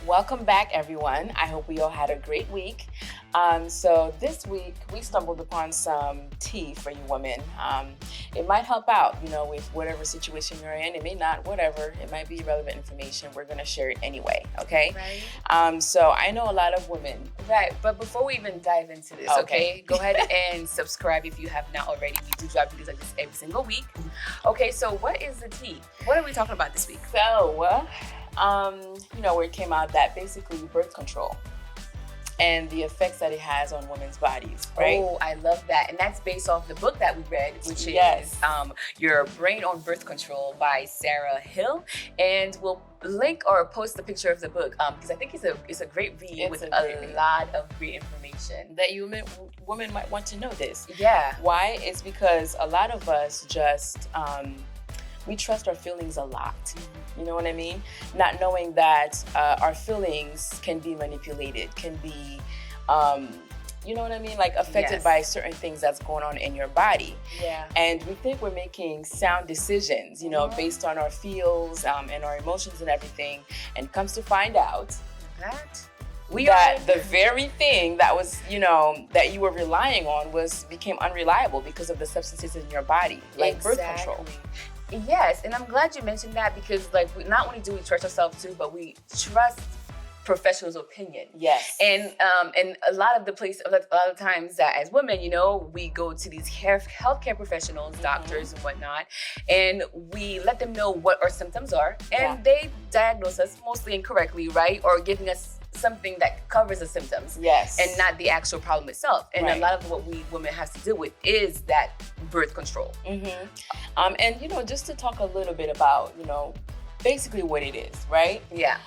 Welcome back, everyone. I hope we all had a great week. So this week we stumbled upon some tea for you women. It might help out, with whatever situation you're in. It may not, whatever. It might be relevant information. We're going to share it anyway, okay? Right. So I know a lot of women. Right, but before we even dive into this, okay, go ahead and subscribe if you have not already. We do drop videos like this every single week. Okay, so what is the tea? What are we talking about this week? So, where it came out that basically birth control and the effects that it has on women's bodies, right? Oh, I love that. And that's based off the book that we read, which Yes. is Your Brain on Birth Control by Sarah Hill. And we'll link or post a picture of the book because I think it's a great read It's with a a great read. lot of great information. That women might want to know this. Yeah. Why? It's because a lot of us just we trust our feelings a lot. You know what I mean? Not knowing that our feelings can be manipulated, can be, you know what I mean? Like affected Yes. by certain things that's going on in your body. Yeah. And we think we're making sound decisions, based on our feels and our emotions and everything. And comes to find out the very thing that was, that you were relying on became unreliable because of the substances in your body, like birth control. Yes, and I'm glad you mentioned that because, not only do we trust ourselves too, but we trust professionals' opinion. Yes. And a lot of times that as women, we go to these healthcare professionals, doctors and whatnot, and we let them know what our symptoms are, and they diagnose us mostly incorrectly, right? Or giving us something that covers the symptoms. Yes. And not the actual problem itself. And a lot of what we women have to deal with is that birth control. And just to talk a little bit about, basically what it is, right? Yeah.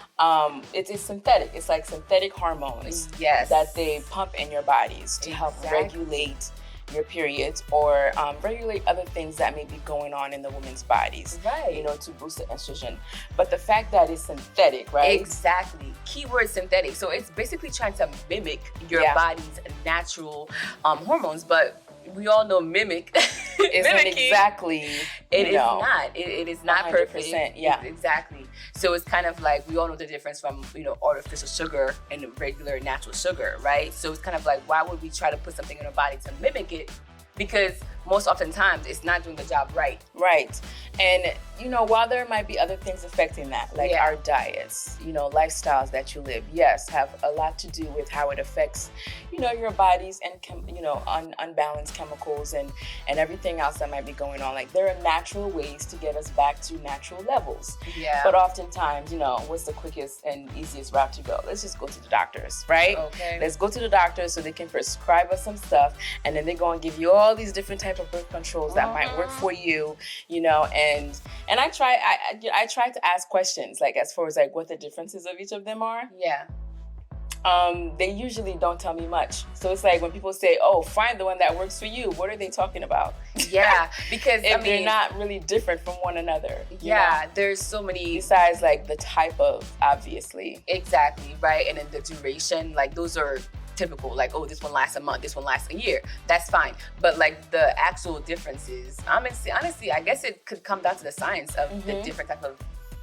It's synthetic. It's like synthetic hormones that they pump in your bodies to help regulate your periods or regulate other things that may be going on in the women's bodies, right? To boost the estrogen. But the fact that it's synthetic, right? Exactly. Keyword synthetic. So it's basically trying to mimic your body's natural hormones, but we all know mimic isn't exactly. It is not. It is not perfect. Yeah. Exactly. So it's kind of like we all know the difference from artificial sugar and regular natural sugar, right? So it's kind of like why would we try to put something in our body to mimic it? Because most oftentimes it's not doing the job right. Right. And, while there might be other things affecting that, like our diets, lifestyles that you live, have a lot to do with how it affects, your bodies and, unbalanced chemicals and everything else that might be going on. Like there are natural ways to get us back to natural levels. Yeah. But oftentimes, what's the quickest and easiest route to go? Let's just go to the doctors, right? Okay. Let's go to the doctors so they can prescribe us some stuff and then they're going to give you all these different type of birth controls that might work for you, and I try to ask questions like as far as like what the differences of each of them are. Yeah. They usually don't tell me much. So it's like when people say, "Oh, find the one that works for you," what are they talking about? Yeah, because they're not really different from one another. Yeah, there's so many besides like the type of obviously. Exactly, right, and then the duration, like those are typical, like, oh, this one lasts a month, this one lasts a year. That's fine. But like the actual differences, honestly, I guess it could come down to the science of the different type of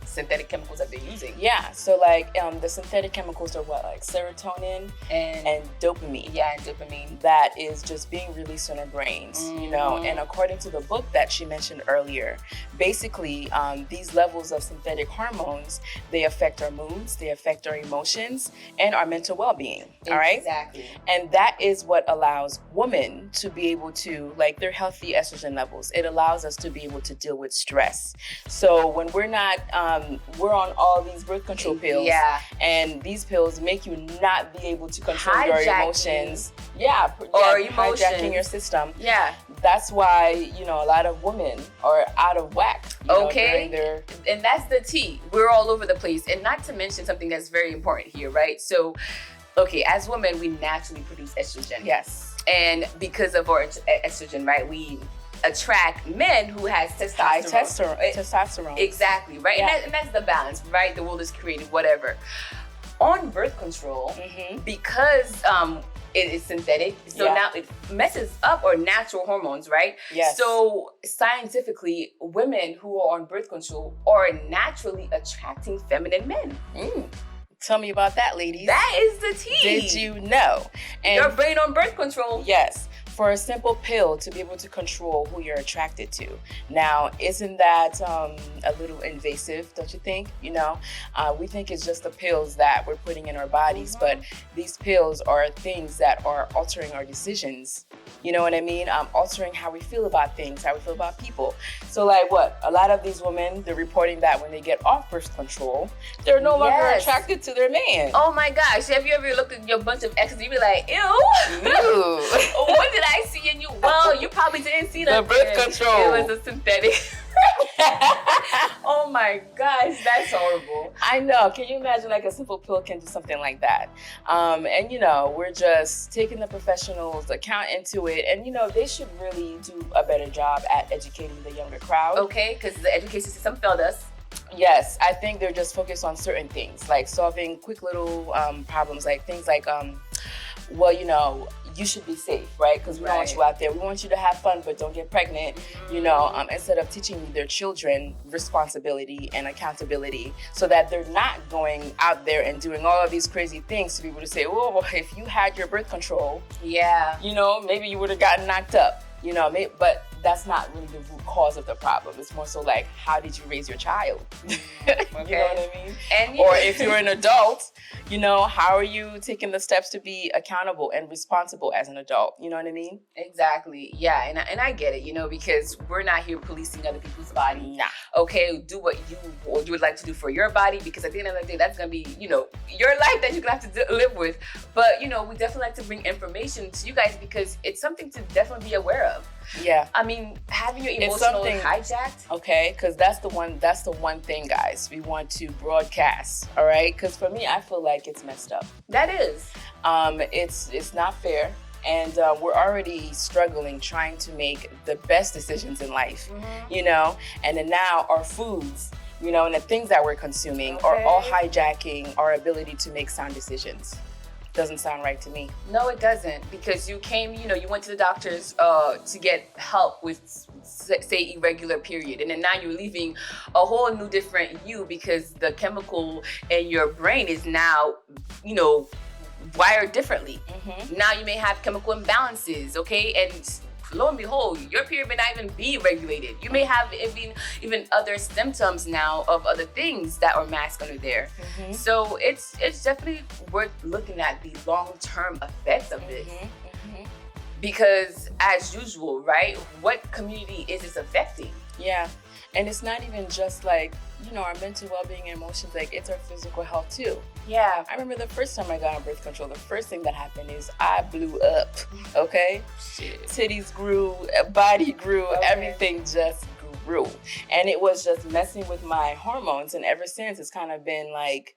synthetic chemicals that they're using. Yeah, so like the synthetic chemicals are what, like serotonin and dopamine. Yeah, and dopamine. That is just being released in our brains, and according to the book that she mentioned earlier, basically these levels of synthetic hormones, they affect our moods, they affect our emotions, and our mental well-being, all right? Exactly. And that is what allows women to be able to, like their healthy estrogen levels, it allows us to be able to deal with stress. So when we're not, we're on all these birth control pills, and these pills make you not be able to control your emotions. Or emotions. Hijacking your system. Yeah. That's why, a lot of women are out of whack. And that's the tea. We're all over the place. And not to mention something that's very important here, right? So, okay, as women, we naturally produce estrogen. Yes. And because of our estrogen, right, we attract men who has testosterone. Testosterone. Exactly, right? Yeah. And that's the balance, right? The world is created, whatever. On birth control, because it is synthetic, so now it messes up our natural hormones, right? Yes. So scientifically, women who are on birth control are naturally attracting feminine men. Tell me about that, ladies. That is the tea. Did you know? And your brain on birth control. Yes. For a simple pill to be able to control who you're attracted to. Now, isn't that a little invasive, don't you think? You know, we think it's just the pills that we're putting in our bodies, but these pills are things that are altering our decisions. You know what I mean? Altering how we feel about things, how we feel about people. So like what? A lot of these women, they're reporting that when they get off birth control, they're no longer attracted to their man. Oh my gosh. Have you ever looked at your bunch of exes and you be like, ew. What did I see in you? Well, you probably didn't see the birth control. It was a synthetic. Oh my gosh, that's horrible. I know. Can you imagine like a simple pill can do something like that? And you know, we're just taking the professionals' account into it, and you know, they should really do a better job at educating the younger crowd. Okay, because the education system failed us. Yes, I think they're just focused on certain things, like solving quick little problems, like things like, well, you know, you should be safe, right? Because we don't want you out there. We want you to have fun, but don't get pregnant, you know, instead of teaching their children responsibility and accountability so that they're not going out there and doing all of these crazy things to be able to say, oh, well, if you had your birth control, you know, maybe you would have gotten knocked up, you know, but that's not really the root cause of the problem. It's more so like, how did you raise your child? You know what I mean? And or if you're an adult, you know, how are you taking the steps to be accountable and responsible as an adult? You know what I mean? Exactly. Yeah, and I get it, you know, because we're not here policing other people's body. Nah. Okay, do what you would like to do for your body, because at the end of the day, that's going to be, you know, your life that you're going to have to live with. But, you know, we definitely like to bring information to you guys because it's something to definitely be aware of. Yeah. I mean, having your emotional hijacked. Okay, because that's the one thing, guys, we want to broadcast, all right? Because for me, I feel like it's messed up. That is. It's not fair. And we're already struggling trying to make the best decisions in life, you know? And then now our foods, you know, and the things that we're consuming are all hijacking our ability to make sound decisions. Doesn't sound right to me. No, it doesn't, because you came, you know, you went to the doctors to get help with, say, irregular period, and then now you're leaving a whole new different you because the chemical in your brain is now, you know, wired differently. Now you may have chemical imbalances, okay, and lo and behold, your period may not even be regulated. You may have even other symptoms now of other things that are masked under there. So it's definitely worth looking at the long-term effects of this. Because as usual, right, what community is this affecting? Yeah, and it's not even just like, you know, our mental well-being and emotions, like it's our physical health too. Yeah. I remember the first time I got on birth control, the first thing that happened is I blew up, okay? Shit. Titties grew, body grew, everything just grew. And it was just messing with my hormones. And ever since, it's kind of been like,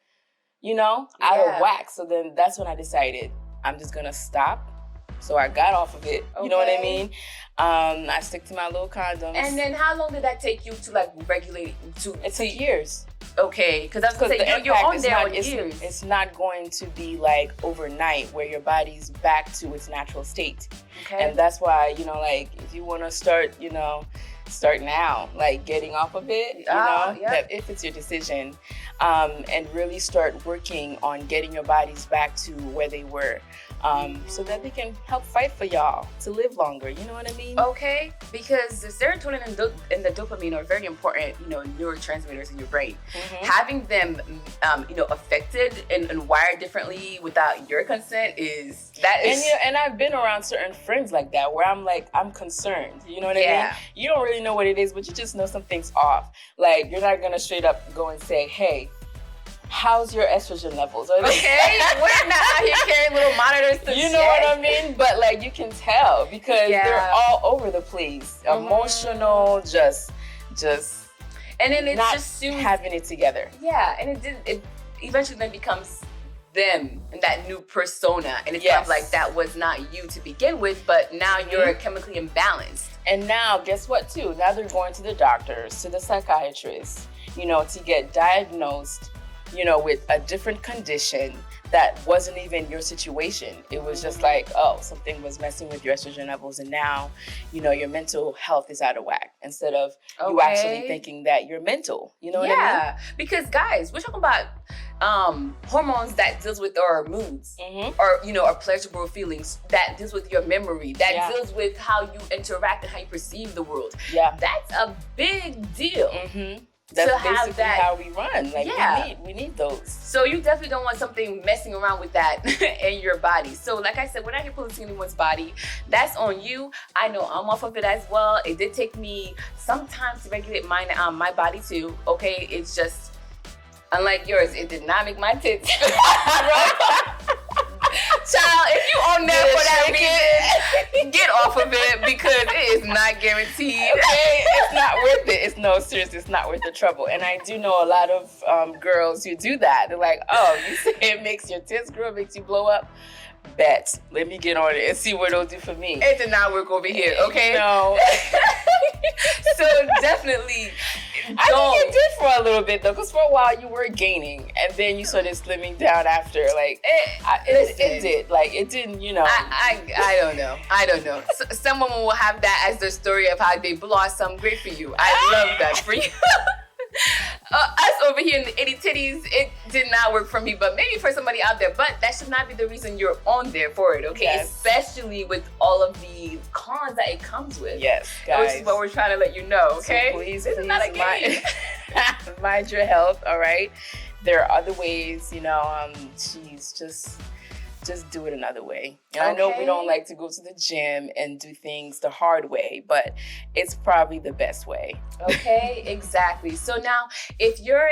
you know, out of whack. So then that's when I decided I'm just going to stop. So I got off of it. You know what I mean? I stick to my little condoms. And then how long did that take you to like regulate? It took years. Okay, because that's because you're on there on years. It's not going to be like overnight where your body's back to its natural state. Okay. And that's why, you know, like if you want to start, you know, start now, like getting off of it, you know, that if it's your decision, and really start working on getting your bodies back to where they were. So that they can help fight for y'all to live longer. You know what I mean? Okay, because the serotonin and the dopamine are very important, you know, neurotransmitters in your brain. Having them, you know, affected and wired differently without your consent is. And I've been around certain friends like that where I'm like, I'm concerned. You know what I mean? You don't really know what it is, but you just know something's off. Like you're not gonna straight up go and say, hey, how's your estrogen levels? Okay, we're not out here carrying little monitors to You know what I mean? But like you can tell because they're all over the place. Emotional, just and then it's not just soon having it together. Yeah, and it eventually then becomes them and that new persona. And it's kind of like that was not you to begin with, but now you're chemically imbalanced. And now guess what too? Now they're going to the doctors, to the psychiatrist, you know, to get diagnosed, you know, with a different condition that wasn't even your situation. It was just like, oh, something was messing with your estrogen levels and now, you know, your mental health is out of whack instead of you actually thinking that you're mental. You know what I mean? Yeah, because guys, we're talking about hormones that deals with our moods, or our pleasurable feelings, that deals with your memory, that deals with how you interact and how you perceive the world. Yeah, that's a big deal. That's to basically have that. How we run. Like we need those. So you definitely don't want something messing around with that in your body. So like I said, we're not here policing anyone's body. That's on you. I know I'm off of it as well. It did take me some time to regulate my body too. Okay, it's just unlike yours. It did not make my tits. Child, if you on there for that reason, get off of it because it is not guaranteed. Okay, it's not worth it. Seriously, it's not worth the trouble. And I do know a lot of girls who do that. They're like, oh, you say it makes your tits grow, makes you blow up? Bet. Let me get on it and see what it'll do for me. It did not work over here, okay? No. So definitely don't. I think it did for a little bit though, because for a while you were gaining and then you started slimming down after. Like it did. Like it didn't, I don't know. Some women will have that as their story of how they blossom. Great for you. I love that for you. Us over here in the itty titties, it did not work for me, but maybe for somebody out there. But that should not be the reason you're on there for it, okay? Yes. Especially with all of the cons that it comes with. Yes, guys. Which is what we're trying to let you know, okay? So please, this is not a game. Mind your health, all right? There are other ways, just do it another way. And I know we don't like to go to the gym and do things the hard way, but it's probably the best way. Okay, exactly. So now, if you're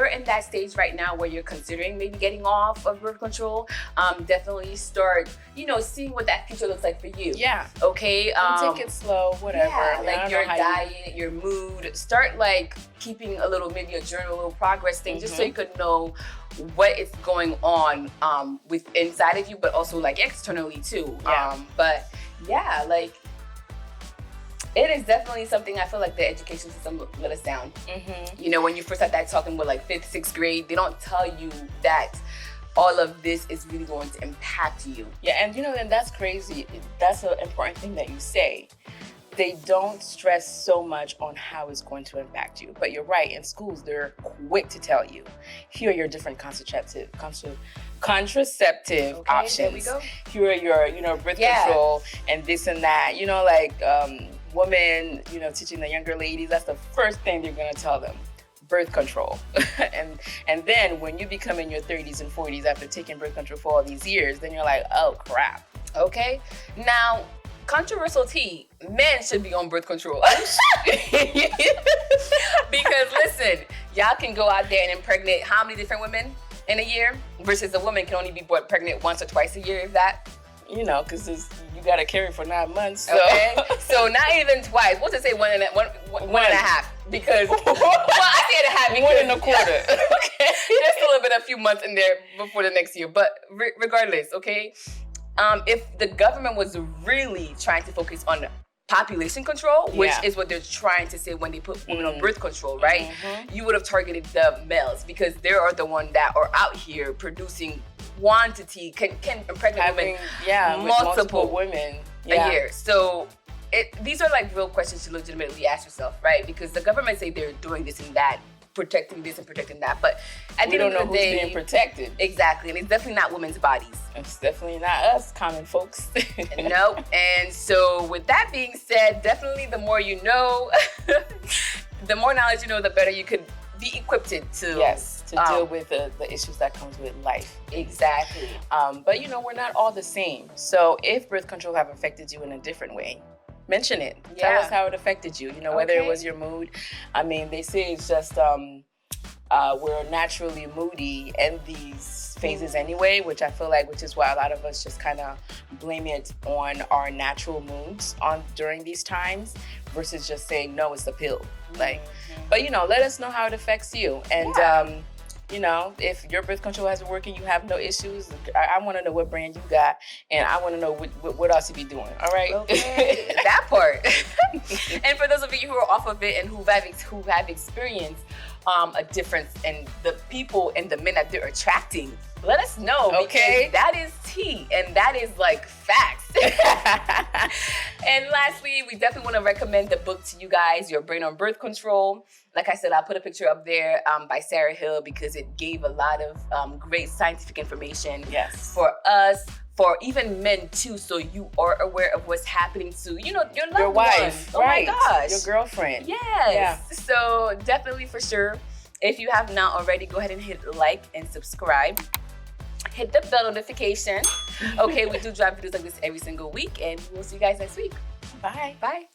in that stage right now where you're considering maybe getting off of birth control, definitely start, seeing what that future looks like for you. Yeah. Okay. Take it slow, whatever. Yeah, like your diet, your mood. Start like keeping maybe a journal, a little progress thing, just so you could know what is going on with inside of you, but also like externally too. Yeah. But yeah, like it is definitely something I feel like the education system let us down. When you first start talking with like 5th, 6th grade, they don't tell you that all of this is really going to impact you. Yeah, and and that's crazy. That's an important thing that you say. They don't stress so much on how it's going to impact you. But you're right, in schools, they're quick to tell you, here are your different contraceptive options. There we go. Here are your, birth control and this and that. Women, teaching the younger ladies, that's the first thing they're going to tell them. Birth control. and then when you become in your 30s and 40s after taking birth control for all these years, then you're like, oh, crap. Okay? Now, controversial tea, men should be on birth control. Because listen, y'all can go out there and impregnate how many different women in a year versus a woman can only be pregnant once or twice a year, if that. Because you got to carry for 9 months. So. Okay, so not even twice. We'll just say one and a half. Because, well, I say and a half. Because, 1 1/4. Okay. There's still a few months in there before the next year. But regardless, okay, if the government was really trying to focus on population control, which is what they're trying to say when they put women on birth control, right? You would have targeted the males because they are the ones that are out here producing quantity, can impregnate women, multiple women a year. So these are like real questions to legitimately ask yourself, right? Because the government say they're doing this and that, protecting this and protecting that, but at the end of the day, who's being protected. Exactly, and it's definitely not women's bodies. It's definitely not us, common folks. Nope. And so, with that being said, definitely the more you know, the more knowledge you know, the better you could be equipped to deal with the issues that comes with life. Exactly. But we're not all the same. So if birth control have affected you in a different way, mention it. Yeah. Tell us how it affected you. Whether it was your mood. I mean, they say it's just we're naturally moody in these phases anyway, which is why a lot of us just kind of blame it on our natural moods during these times versus just saying, no, it's the pill. But let us know how it affects you. And if your birth control hasn't working, you have no issues, I want to know what brand you got, and I want to know what else you be doing. All right, okay. That part. And for those of you who are off of it and who have experienced a difference in the people and the men that they're attracting, let us know. Okay. Because that is tea, and that is like facts. And lastly, we definitely want to recommend the book to you guys, Your Brain on Birth Control. Like I said, I'll put a picture up there by Sarah Hill, because it gave a lot of great scientific information for us, for even men too, so you are aware of what's happening to, you know, your loved wife. one. Oh my gosh. Your girlfriend. Yes. Yeah. So definitely, for sure, if you have not already, go ahead and hit like and subscribe. Hit the bell notification. Okay, we do drop videos like this every single week, and we'll see you guys next week. Bye. Bye.